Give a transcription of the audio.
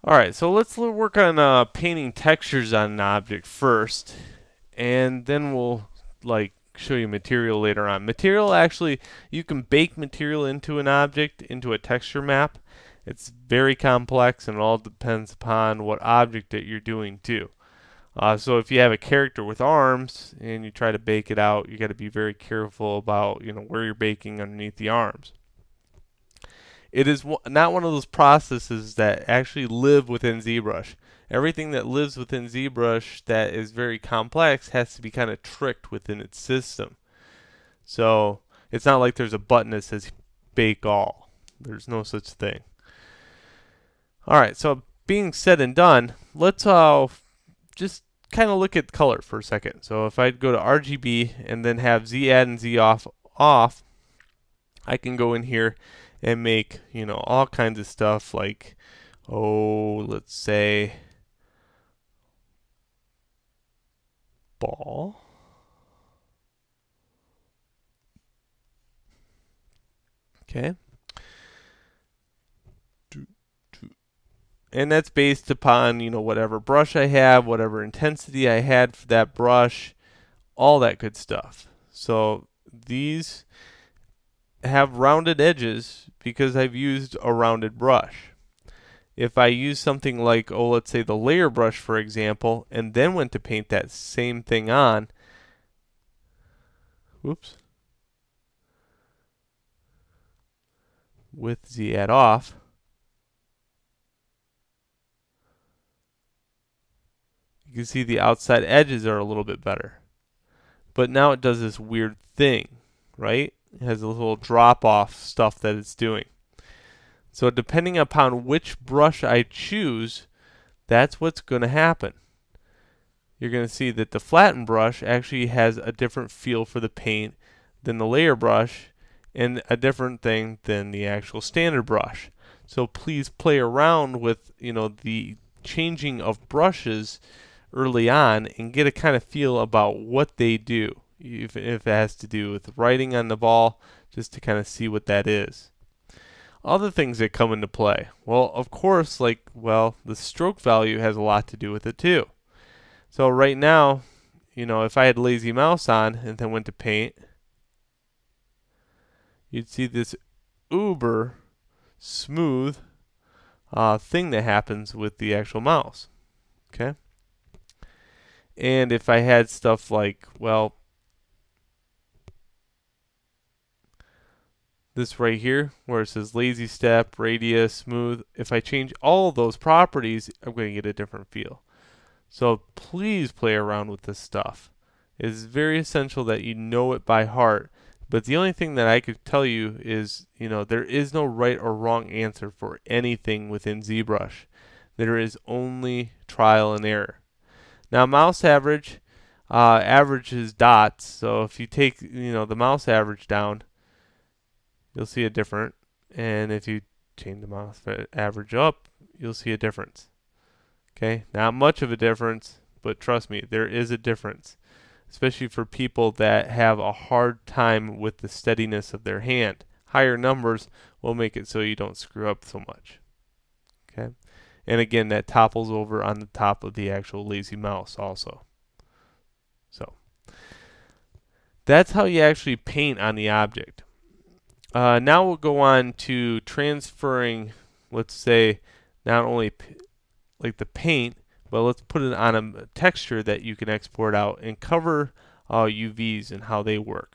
Alright, so let's work on painting textures on an object first, and then we'll show you material later on. Material, actually, you can bake material into an object, into a texture map. It's very complex, and it all depends upon what object that you're doing too. So if you have a character with arms and you try to bake it out, you got to be very careful about where you're baking underneath the arms. It is not one of those processes that actually live within Zbrush. Everything that lives within Zbrush that is very complex has to be kind of tricked within its system. So it's not like there's a button that says bake all. There's no such thing. Alright, so being said and done, let's just kind of look at color for a second. So if I go to RGB and then have Z add and Z off, I can go in here and make all kinds of stuff like, let's say ball. Okay. And that's based upon whatever brush I have, whatever intensity I had for that brush, all that good stuff. So these have rounded edges because I've used a rounded brush. If I use something like, let's say the layer brush, for example, and then went to paint that same thing on, whoops, with Z add off, you can see the outside edges are a little bit better. But now it does this weird thing, right? It has a little drop off stuff that it's doing. So depending upon which brush I choose, that's what's going to happen. You're going to see that the flatten brush actually has a different feel for the paint than the layer brush, and a different thing than the actual standard brush. So please play around with the changing of brushes early on and get a kind of feel about what they do, if it has to do with writing on the ball, just to kind of see what that is. Other things that come into play, well, of course, the stroke value has a lot to do with it too. So right now, if I had lazy mouse on and then went to paint, you'd see this uber smooth thing that happens with the actual mouse. Okay. And if I had stuff like, this right here, where it says lazy step, radius, smooth, if I change all of those properties, I'm going to get a different feel. So please play around with this stuff. It is very essential that you know it by heart. But the only thing that I could tell you is, there is no right or wrong answer for anything within ZBrush. There is only trial and error. Now, mouse average, average is dots. So if you take, the mouse average down, you'll see a different. And if you change the mouse average up, you'll see a difference. Okay, not much of a difference, but trust me, there is a difference, especially for people that have a hard time with the steadiness of their hand. Higher numbers will make it so you don't screw up so much. Okay, and again, that topples over on the top of the actual lazy mouse also. So that's how you actually paint on the object. Now we'll go on to transferring, let's say, not only like the paint, but let's put it on a texture that you can export out and cover UVs and how they work.